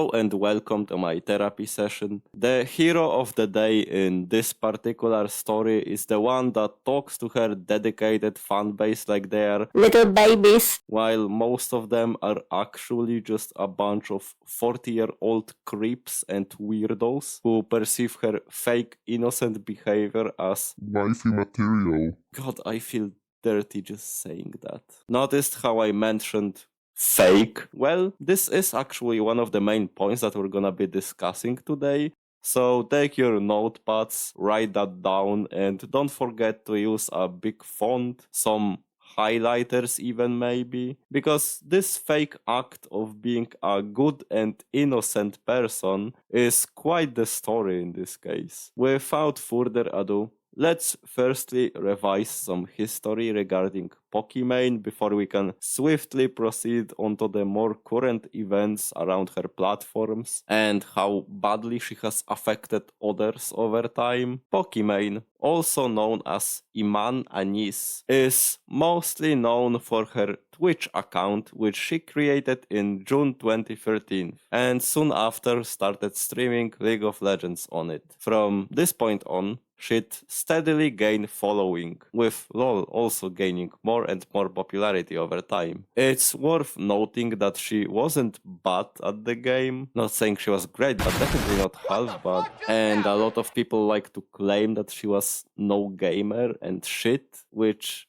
Hello and welcome to my therapy session. The hero of the day in this particular story is the one that talks to her dedicated fanbase like they are little babies, while most of them are actually just a bunch of 40-year-old creeps and weirdos who perceive her fake innocent behavior as wifey material. God, I feel dirty just saying that. Noticed how I mentioned fake? Well, this is actually one of the main points that we're gonna be discussing today. So take your notepads, write that down, and don't forget to use a big font, some highlighters even maybe, because this fake act of being a good and innocent person is quite the story in this case. Without further ado, let's firstly revise some history regarding Pokimane before we can swiftly proceed onto the more current events around her platforms and how badly she has affected others over time. Pokimane, also known as Iman Anis, is mostly known for her Twitch account, which she created in June 2013, and soon after started streaming League of Legends on it. From this point on, she'd steadily gain following, with LoL also gaining more and more popularity over time. It's worth noting that she wasn't bad at the game, not saying she was great, but definitely not half bad, and a lot of people like to claim that she was no gamer and shit, which,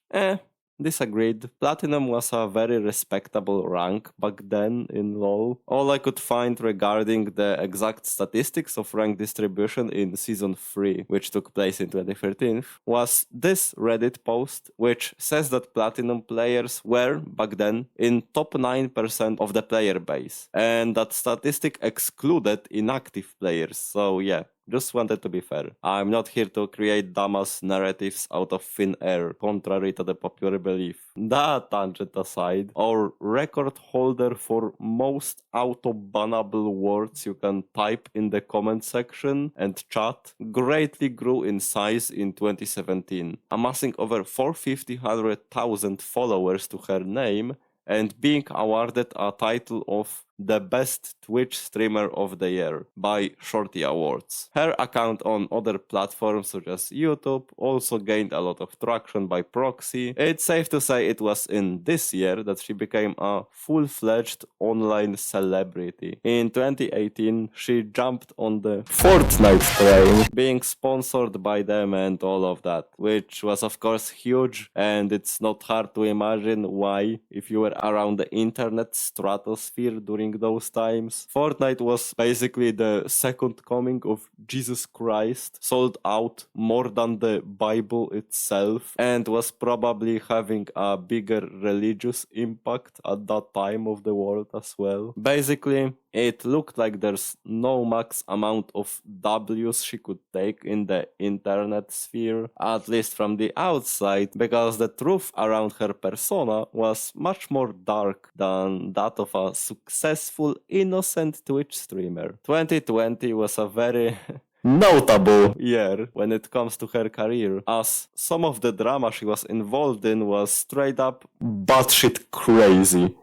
disagreed. Platinum was a very respectable rank back then in LoL. All I could find regarding the exact statistics of rank distribution in Season 3, which took place in 2013, was this Reddit post, which says that Platinum players were, back then, in top 9% of the player base, and that statistic excluded inactive players, so yeah. Just wanted to be fair. I'm not here to create dumbass narratives out of thin air, contrary to the popular belief. That tangent aside, our record holder for most auto-bannable words you can type in the comment section and chat greatly grew in size in 2017, amassing over 450,000 followers to her name and being awarded a title of the best Twitch streamer of the year by Shorty Awards. Her account on other platforms such as YouTube also gained a lot of traction by proxy. It's safe to say it was in this year that she became a full-fledged online celebrity. In 2018, she jumped on the Fortnite train, being sponsored by them and all of that, which was of course huge, and it's not hard to imagine why, if you were around the internet stratosphere during those times. Fortnite was basically the second coming of Jesus Christ, sold out more than the Bible itself, and was probably having a bigger religious impact at that time of the world as well. Basically, it looked like there's no max amount of W's she could take in the internet sphere, at least from the outside, because the truth around her persona was much more dark than that of a successful, innocent Twitch streamer. 2020 was a very notable year when it comes to her career, as some of the drama she was involved in was straight up batshit crazy.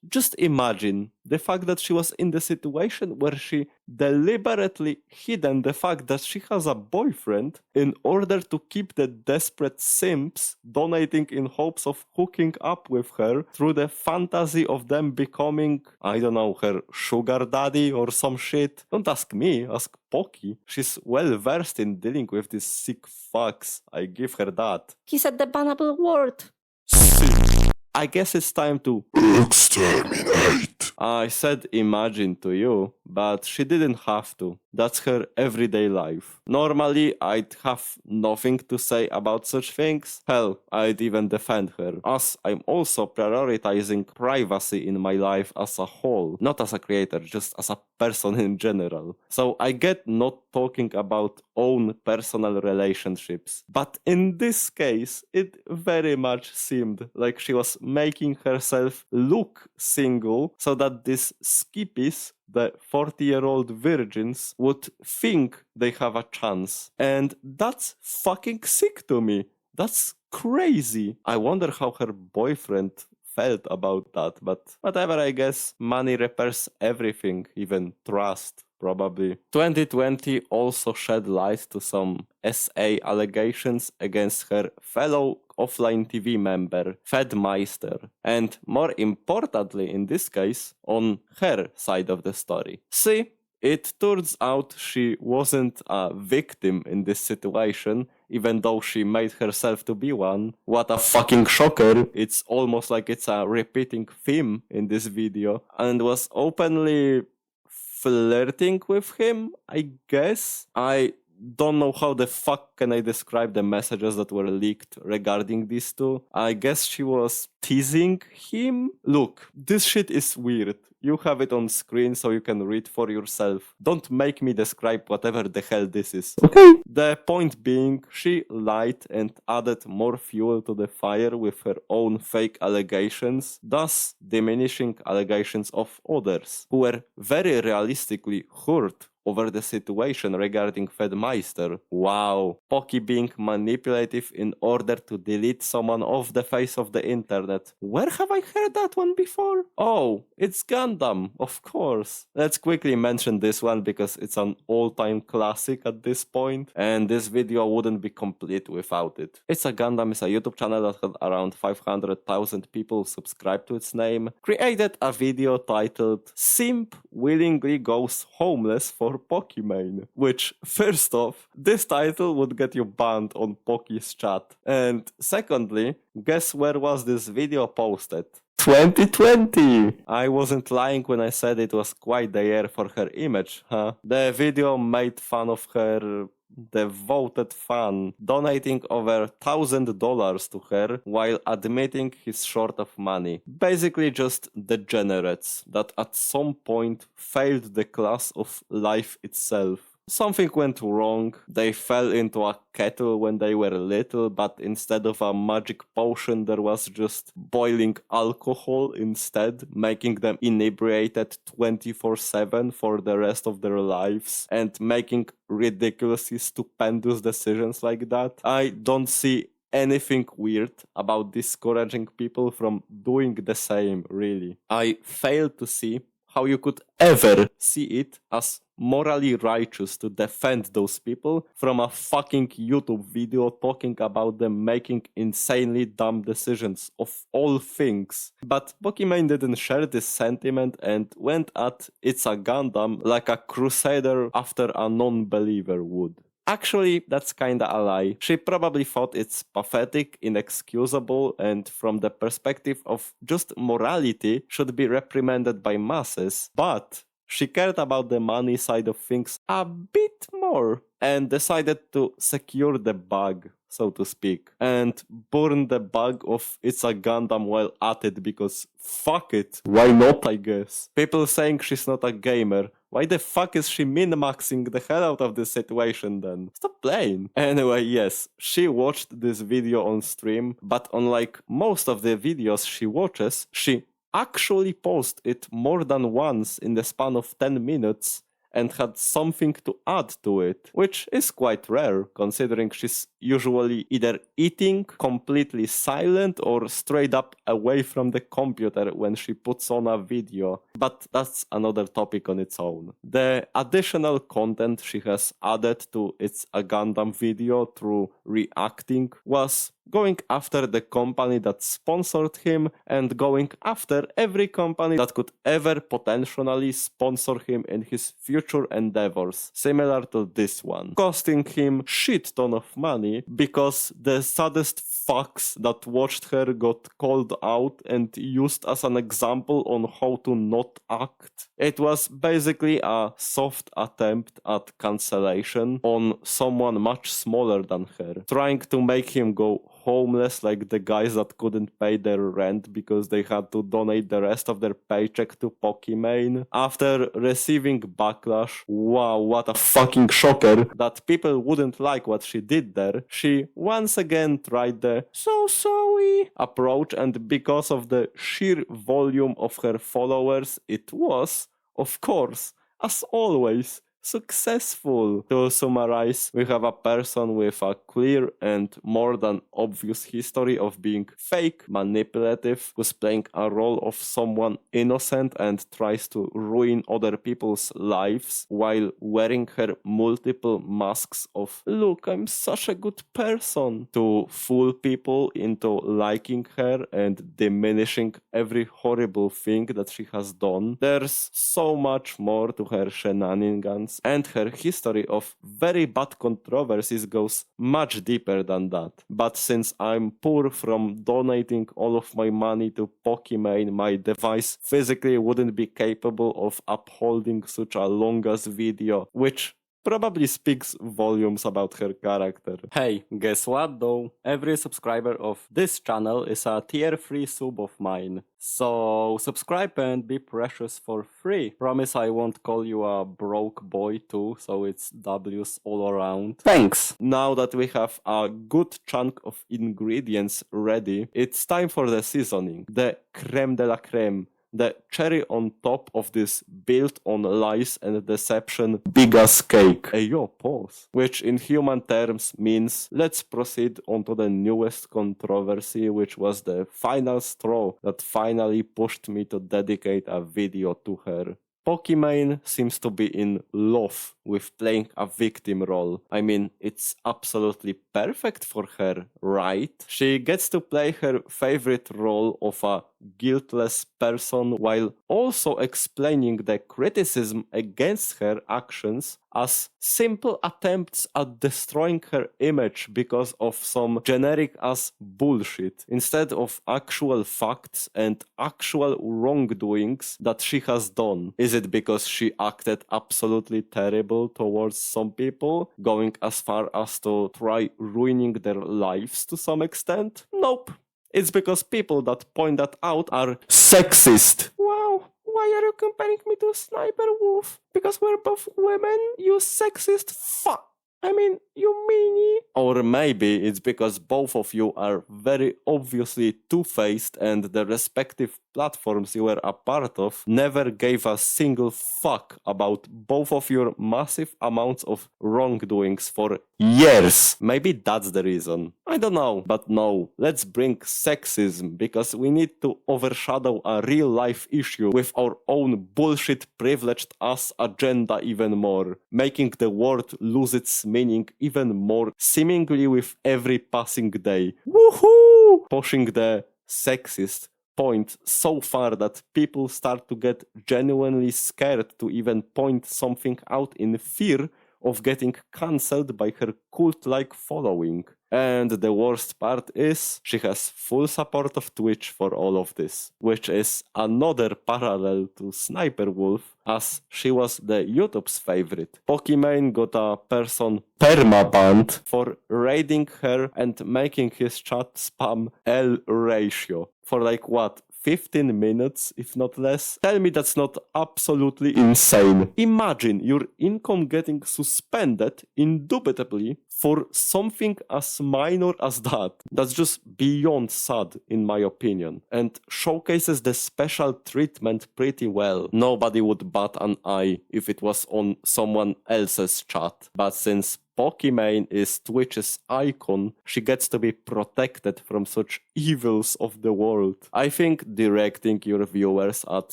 Just imagine the fact that she was in the situation where she deliberately hidden the fact that she has a boyfriend in order to keep the desperate simps donating in hopes of hooking up with her through the fantasy of them becoming, I don't know, her sugar daddy or some shit. Don't ask me, ask Poki. She's well versed in dealing with these sick fucks. I give her that. He said the bannable word. Sick. I guess it's time to exterminate. I said imagine to you, but she didn't have to. That's her everyday life. Normally, I'd have nothing to say about such things. Hell, I'd even defend her, as I'm also prioritizing privacy in my life as a whole, not as a creator, just as a person in general. So I get not talking about own personal relationships, but in this case, it very much seemed like she was making herself look single so that these skippies, the 40-year-old virgins, would think they have a chance. And that's fucking sick to me. That's crazy. I wonder how her boyfriend felt about that, but whatever, I guess money repairs everything, even trust. Probably. 2020 also shed light to some SA allegations against her fellow offline TV member, Fedmyster, and more importantly in this case, on her side of the story. See, it turns out she wasn't a victim in this situation, even though she made herself to be one. What a fucking shocker! It's almost like it's a repeating theme in this video, and was openly flirting with him, I guess. I don't know how the fuck can I describe the messages that were leaked regarding these two. I guess she was teasing him. Look, this shit is weird. You have it on screen so you can read for yourself. Don't make me describe whatever the hell this is. Okay. The point being, she lied and added more fuel to the fire with her own fake allegations, thus diminishing allegations of others, who were very realistically hurt over the situation regarding Fedmyster. Wow. Poki being manipulative in order to delete someone off the face of the internet. Where have I heard that one before? Oh, ItsAGundam, of course. Let's quickly mention this one because it's an all-time classic at this point, and this video wouldn't be complete without it. ItsAGundam is a YouTube channel that had around 500,000 people subscribed to its name, created a video titled "Simp Willingly Goes Homeless for Pokimane," which, first off, this title would get you banned on Poki's chat. And secondly, guess where was this video posted? 2020! I wasn't lying when I said it was quite the year for her image, huh? The video made fun of her devoted fan, donating over $1,000 to her while admitting he's short of money. Basically just degenerates that at some point failed the class of life itself. Something went wrong, they fell into a kettle when they were little, but instead of a magic potion there was just boiling alcohol instead, making them inebriated 24/7 for the rest of their lives, and making ridiculously stupendous decisions like that. I don't see anything weird about discouraging people from doing the same, really. I fail to see how you could ever see it as morally righteous to defend those people from a fucking YouTube video talking about them making insanely dumb decisions of all things. But Pokimane didn't share this sentiment and went at ItsAGundam like a crusader after a non-believer would. Actually, that's kinda a lie. She probably thought it's pathetic, inexcusable, and from the perspective of just morality, should be reprimanded by masses. But she cared about the money side of things a bit more and decided to secure the bag, so to speak, and burn the bag of ItsAGundam while at it because fuck it, why not, I guess. People saying she's not a gamer. Why the fuck is she min-maxing the hell out of this situation then? Stop playing. Anyway, yes, she watched this video on stream, but unlike most of the videos she watches, she actually paused it more than once in the span of 10 minutes and had something to add to it, which is quite rare considering she's usually either eating, completely silent, or straight up away from the computer when she puts on a video. But that's another topic on its own. The additional content she has added to ItsAGundam video through reacting was going after the company that sponsored him and going after every company that could ever potentially sponsor him in his future endeavors, similar to this one, costing him shit ton of money because the saddest fucks that watched her got called out and used as an example on how to not act. It was basically a soft attempt at cancellation on someone much smaller than her, trying to make him go homeless like the guys that couldn't pay their rent because they had to donate the rest of their paycheck to Pokimane. After receiving backlash, wow, what a fucking shocker, that people wouldn't like what she did there, she once again tried the "so sorry" approach, and because of the sheer volume of her followers, it was, of course, as always, successful. To summarize, we have a person with a clear and more than obvious history of being fake, manipulative, who's playing a role of someone innocent and tries to ruin other people's lives while wearing her multiple masks of, look, I'm such a good person, to fool people into liking her and diminishing every horrible thing that she has done. There's so much more to her shenanigans, and her history of very bad controversies goes much deeper than that. But since I'm poor from donating all of my money to Pokimane, my device physically wouldn't be capable of upholding such a long-ass video, which probably speaks volumes about her character. Hey, guess what though? Every subscriber of this channel is a tier 3 sub of mine. So subscribe and be precious for free. Promise I won't call you a broke boy too, so it's W's all around. Thanks! Now that we have a good chunk of ingredients ready, it's time for the seasoning. The creme de la creme. The cherry on top of this built on lies and deception big-ass cake. Yo, pause. Which in human terms means let's proceed on to the newest controversy, which was the final straw that finally pushed me to dedicate a video to her. Pokimane seems to be in love with playing a victim role. I mean, it's absolutely perfect for her, right? She gets to play her favorite role of a guiltless person while also explaining the criticism against her actions as simple attempts at destroying her image because of some generic ass bullshit, instead of actual facts and actual wrongdoings that she has done. Is it because she acted absolutely terrible towards some people, going as far as to try ruining their lives to some extent? Nope. It's because people that point that out are sexist. Wow, why are you comparing me to Sniper Wolf? Because we're both women, you sexist fuck. I mean, you meanie. Or maybe it's because both of you are very obviously two-faced and the respective platforms you were a part of never gave a single fuck about both of your massive amounts of wrongdoings for years. Maybe that's the reason. I don't know. But no, let's bring sexism because we need to overshadow a real-life issue with our own bullshit privileged ass agenda even more, making the word lose its meaning even more seemingly with every passing day. Woohoo! Pushing the sexist point so far that people start to get genuinely scared to even point something out in fear of getting cancelled by her cult-like following. And the worst part is, she has full support of Twitch for all of this, which is another parallel to Sniper Wolf, as she was the YouTube's favorite. Pokimane got a person permabanned for raiding her and making his chat spam L ratio for like what? 15 minutes, if not less. Tell me that's not absolutely insane. Imagine your income getting suspended indubitably for something as minor as that. That's just beyond sad, in my opinion, and showcases the special treatment pretty well. Nobody would bat an eye if it was on someone else's chat, but since Pokimane is Twitch's icon, she gets to be protected from such evils of the world. I think directing your viewers at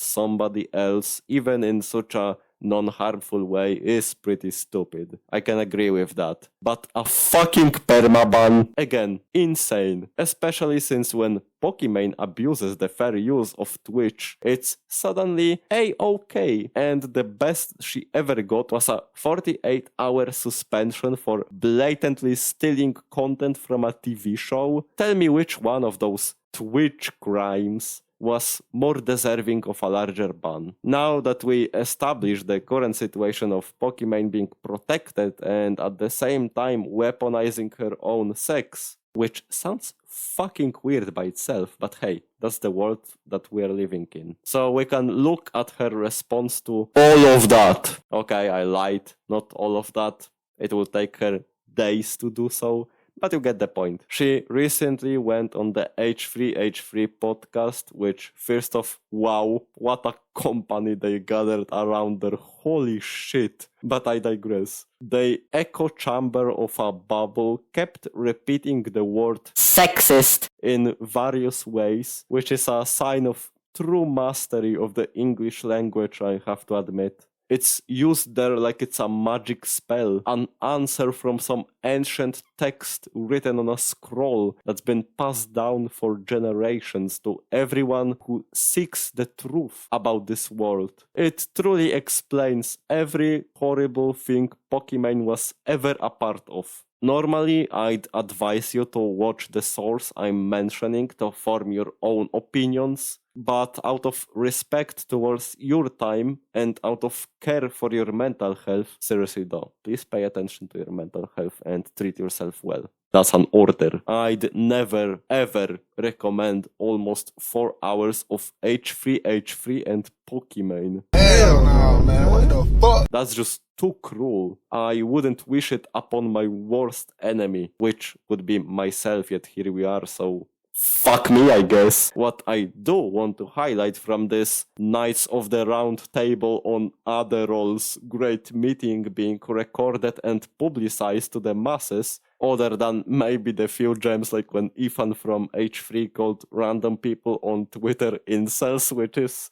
somebody else, even in such a non-harmful way, is pretty stupid. I can agree with that. But a fucking permaban? Again, insane. Especially since when Pokimane abuses the fair use of Twitch, it's suddenly A-okay. And the best she ever got was a 48-hour suspension for blatantly stealing content from a TV show. Tell me which one of those Twitch crimes was more deserving of a larger ban. Now that we established the current situation of Pokimane being protected and at the same time weaponizing her own sex, which sounds fucking weird by itself, but hey, that's the world that we're living in. So we can look at her response to all of that. Okay, I lied, not all of that. It will take her days to do so, but you get the point. She recently went on the H3H3 podcast, which, first off, wow, what a company they gathered around there. Holy shit. But I digress. The echo chamber of a bubble kept repeating the word Sexist. in various ways, which is a sign of true mastery of the English language, I have to admit. It's used there like it's a magic spell, an answer from some ancient text written on a scroll that's been passed down for generations to everyone who seeks the truth about this world. It truly explains every horrible thing Pokimane was ever a part of. Normally, I'd advise you to watch the source I'm mentioning to form your own opinions, but out of respect towards your time and out of care for your mental health, seriously though, please pay attention to your mental health and treat yourself well. That's an order. I'd never ever recommend almost 4 hours of H3H3 and Pokimane. Hell no, man. What the fuck? That's just too cruel. I wouldn't wish it upon my worst enemy, which would be myself, yet here we are, so fuck me, I guess. What I do want to highlight from this Knights of the Round Table on Adderall's great meeting being recorded and publicized to the masses, other than maybe the few gems like when Ethan from H3 called random people on Twitter incels, which is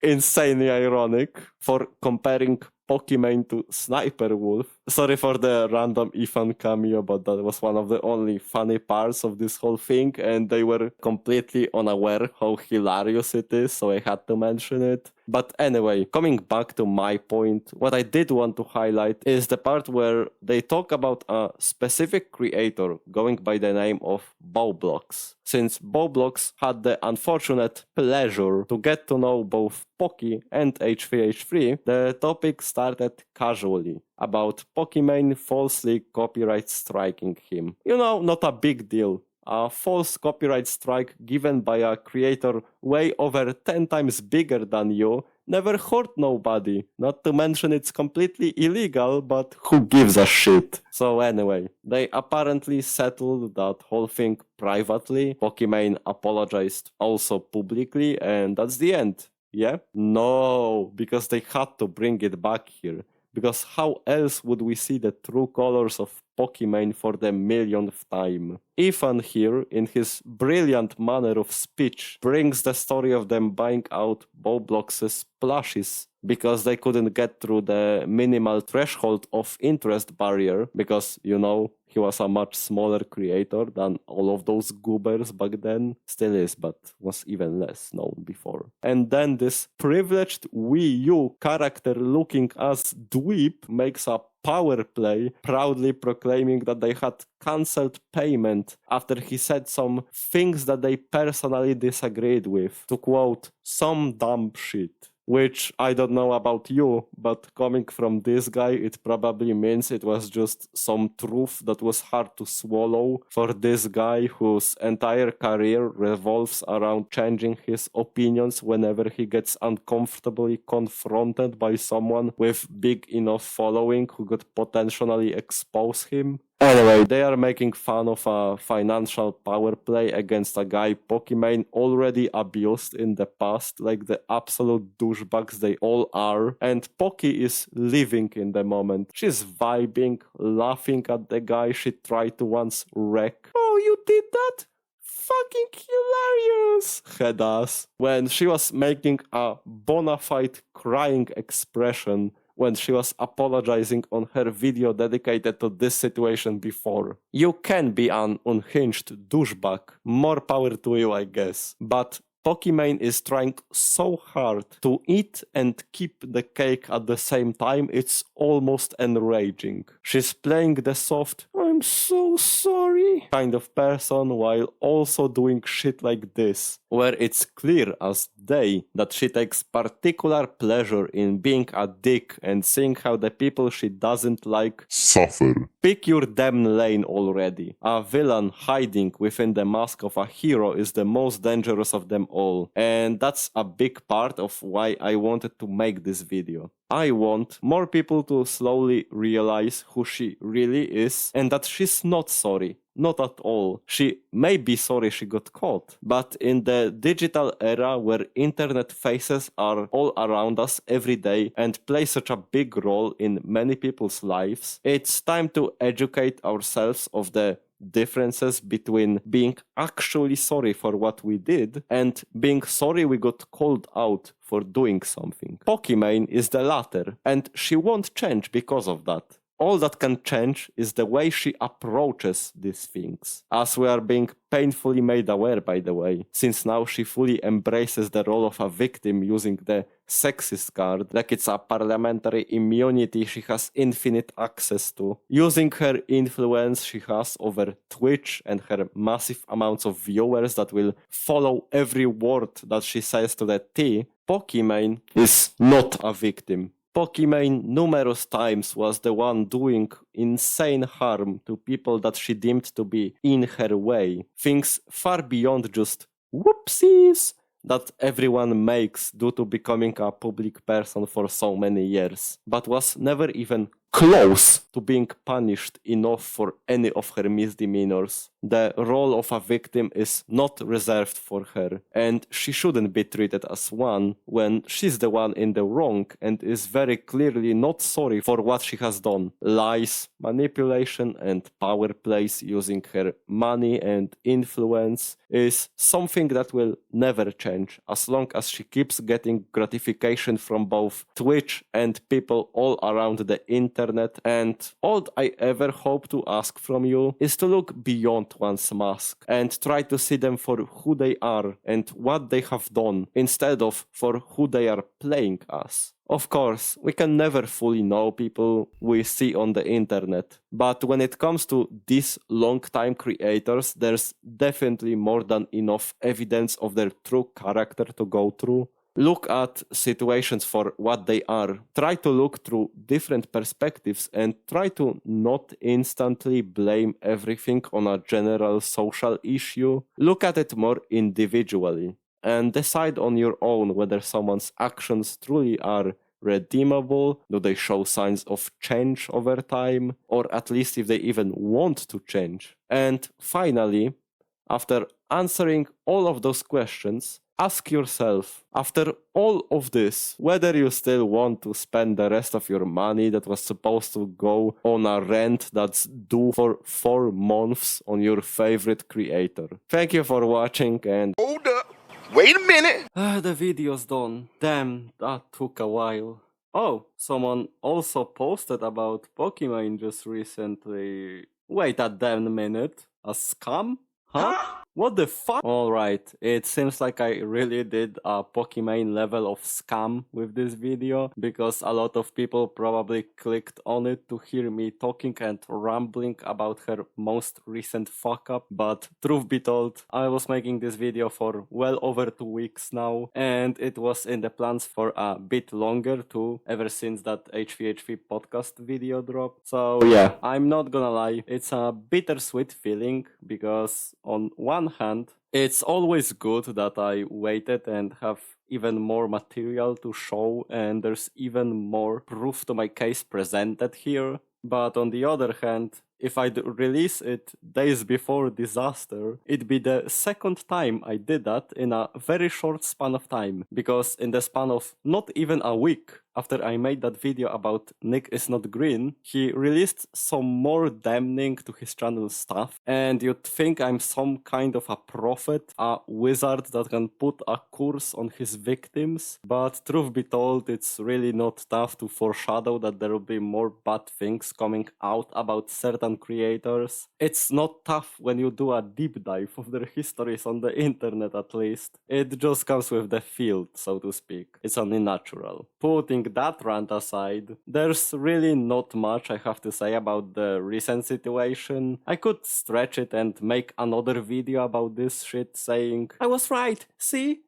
insanely ironic, for comparing Pokimane to Sniper Wolf. Sorry for the random Ethan cameo, but that was one of the only funny parts of this whole thing, and they were completely unaware how hilarious it is, so I had to mention it. But anyway, coming back to my point, what I did want to highlight is the part where they talk about a specific creator going by the name of Bowblocks. Since Bowblocks had the unfortunate pleasure to get to know both Poki and H3H3, the topic started casually about Pokimane falsely copyright striking him. You know, not a big deal. A false copyright strike given by a creator way over 10 times bigger than you never hurt nobody. Not to mention it's completely illegal, but who gives a shit? So anyway, they apparently settled that whole thing privately. Pokimane apologized also publicly, and that's the end. Yeah? No, because they had to bring it back here. Because how else would we see the true colors of Pokimane for the millionth time? Ethan here, in his brilliant manner of speech, brings the story of them buying out Bowblocks' plushies because they couldn't get through the minimal threshold of interest barrier because, you know, he was a much smaller creator than all of those goobers back then. Still is, but was even less known before. And then this privileged Wii U character looking as dweeb makes a power play, proudly proclaiming that they had cancelled payment after he said some things that they personally disagreed with. To quote, some dumb shit. Which, I don't know about you, but coming from this guy, it probably means it was just some truth that was hard to swallow for this guy whose entire career revolves around changing his opinions whenever he gets uncomfortably confronted by someone with big enough following who could potentially expose him. Anyway, they are making fun of a financial power play against a guy Pokimane already abused in the past, like the absolute douchebags they all are. And Poki is living in the moment. She's vibing, laughing at the guy she tried to once wreck. Oh, you did that? Fucking hilarious, head ass. When she was making a bona fide crying expression when she was apologizing on her video dedicated to this situation before. You can be an unhinged douchebag. More power to you, I guess. But Pokimane is trying so hard to eat and keep the cake at the same time, it's almost enraging. She's playing the soft, I'm so sorry kind of person while also doing shit like this, where it's clear as day that she takes particular pleasure in being a dick and seeing how the people she doesn't like suffer. Pick your damn lane already. A villain hiding within the mask of a hero is the most dangerous of them all. And that's a big part of why I wanted to make this video. I want more people to slowly realize who she really is and that she's not sorry. not at all. She may be sorry she got caught, but in the digital era where internet faces are all around us every day and play such a big role in many people's lives, it's time to educate ourselves of the differences between being actually sorry for what we did and being sorry we got called out for doing something. Pokimane is the latter, and she won't change because of that. All that can change is the way she approaches these things, as we are being painfully made aware, by the way, since now she fully embraces the role of a victim using the sexist card like it's a parliamentary immunity she has infinite access to. Using her influence she has over Twitch and her massive amounts of viewers that will follow every word that she says to the T, Pokimane is not a victim. Pokimane numerous times was the one doing insane harm to people that she deemed to be in her way. Things far beyond just woopsies that everyone makes due to becoming a public person for so many years, but was never even close to being punished enough for any of her misdemeanors. The role of a victim is not reserved for her, and she shouldn't be treated as one when she's the one in the wrong and is very clearly not sorry for what she has done. Lies, manipulation, and power plays using her money and influence is something that will never change as long as she keeps getting gratification from both Twitch and people all around the internet. And all I ever hope to ask from you is to look beyond one's mask and try to see them for who they are and what they have done instead of for who they are playing as. Of course, we can never fully know people we see on the internet, but when it comes to these long-time creators, there's definitely more than enough evidence of their true character to go through. Look at situations for what they are. Try to look through different perspectives and try to not instantly blame everything on a general social issue. Look at it more individually and decide on your own whether someone's actions truly are redeemable, do they show signs of change over time, or at least if they even want to change. And finally, after answering all of those questions, ask yourself, after all of this, whether you still want to spend the rest of your money that was supposed to go on a rent that's due for 4 months on your favorite creator. Thank you for watching and... Hold up. Wait a minute. the video's done. Damn, that took a while. Oh, someone also posted about Pokimane just recently. Wait a damn minute. A scam? Huh? What the fuck? Alright, it seems like I really did a Pokimane level of scam with this video, because a lot of people probably clicked on it to hear me talking and rambling about her most recent fuck up, but truth be told, I was making this video for well over 2 weeks now, and it was in the plans for a bit longer too, ever since that HVHV podcast video dropped. So yeah, I'm not gonna lie, it's a bittersweet feeling, because on one hand, it's always good that I waited and have even more material to show and there's even more proof to my case presented here. But on the other hand, if I'd release it days before disaster, it'd be the second time I did that in a very short span of time. Because in the span of not even a week after I made that video about Nick is not green, he released some more damning to his channel stuff. And you'd think I'm some kind of a prophet, a wizard that can put a curse on his victims. But truth be told, it's really not tough to foreshadow that there will be more bad things coming out about certain creators. It's not tough when you do a deep dive of their histories on the internet, at least. It just comes with the field, so to speak. It's only natural. Putting that rant aside, there's really not much I have to say about the recent situation. I could stretch it and make another video about this shit saying, I was right, see?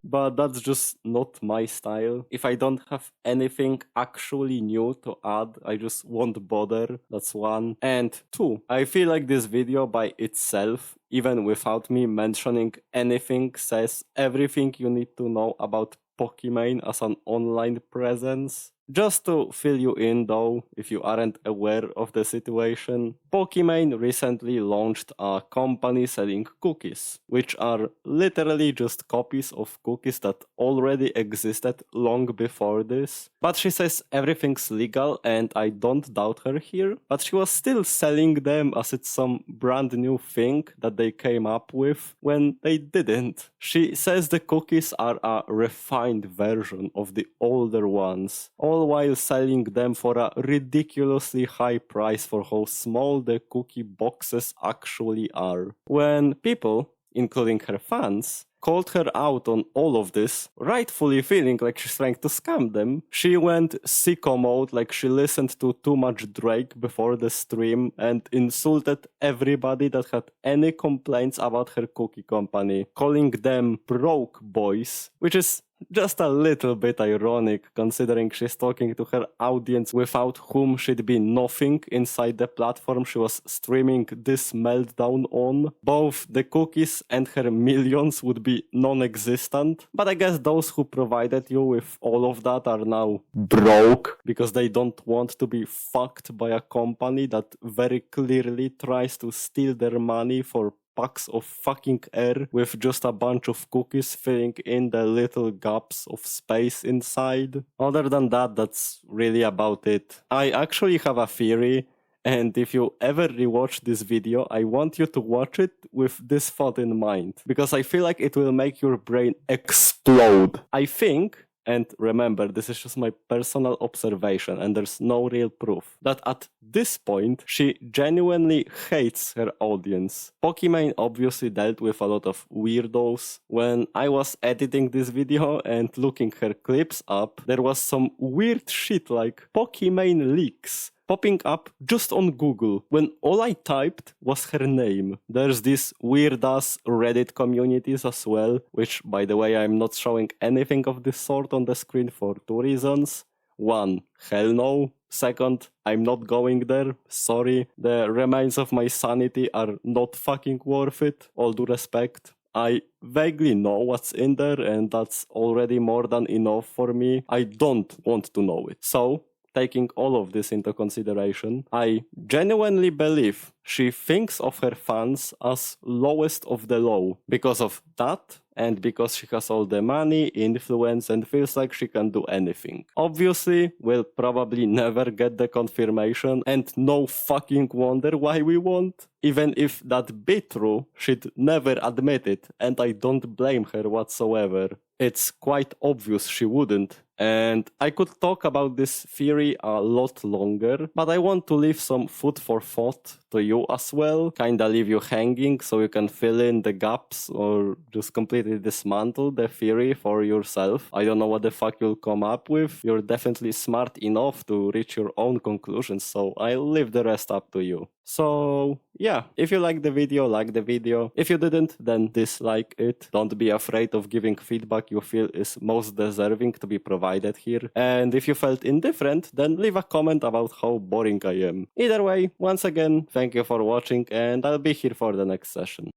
But that's just not my style. If I don't have anything actually new to add, I just won't bother, that's one. And two, I feel like this video by itself, even without me mentioning anything, says everything you need to know about Pokimane as an online presence. Just to fill you in though, if you aren't aware of the situation, Pokimane recently launched a company selling cookies, which are literally just copies of cookies that already existed long before this. But she says everything's legal and I don't doubt her here, but she was still selling them as it's some brand new thing that they came up with when they didn't. She says the cookies are a refined version of the older ones, all while selling them for a ridiculously high price for how small the cookie boxes actually are. When people, including her fans, called her out on all of this, rightfully feeling like she's trying to scam them, she went sicko mode like she listened to too much Drake before the stream and insulted everybody that had any complaints about her cookie company, calling them broke boys, which is just a little bit ironic considering she's talking to her audience without whom she'd be nothing inside the platform she was streaming this meltdown on. Both the cookies and her millions would be non-existent, but I guess those who provided you with all of that are now broke because they don't want to be fucked by a company that very clearly tries to steal their money for packs of fucking air with just a bunch of cookies filling in the little gaps of space inside. Other than that, that's really about it. I actually have a theory, and if you ever rewatch this video, I want you to watch it with this thought in mind, because I feel like it will make your brain explode. I think, and remember, this is just my personal observation and there's no real proof, that at this point, she genuinely hates her audience. Pokimane obviously dealt with a lot of weirdos. When I was editing this video and looking her clips up, there was some weird shit like Pokimane leaks popping up just on Google when all I typed was her name. There's these weird-ass Reddit communities as well, which, by the way, I'm not showing anything of this sort on the screen for two reasons. One, hell no. Second, I'm not going there. Sorry. The remains of my sanity are not fucking worth it. All due respect. I vaguely know what's in there, and that's already more than enough for me. I don't want to know it. So, taking all of this into consideration, I genuinely believe she thinks of her fans as lowest of the low because of that and because she has all the money, influence, and feels like she can do anything. Obviously, we'll probably never get the confirmation, and no fucking wonder why we won't. Even if that be true, she'd never admit it, and I don't blame her whatsoever. It's quite obvious she wouldn't. And I could talk about this theory a lot longer, but I want to leave some food for thought to you as well. Kinda leave you hanging so you can fill in the gaps or just completely dismantle the theory for yourself. I don't know what the fuck you'll come up with. You're definitely smart enough to reach your own conclusions, so I'll leave the rest up to you. So, yeah, if you like the video, like the video. If you didn't, then dislike it. Don't be afraid of giving feedback you feel is most deserving to be provided here. And if you felt indifferent, then leave a comment about how boring I am. Either way, once again, thank you for watching, and I'll be here for the next session.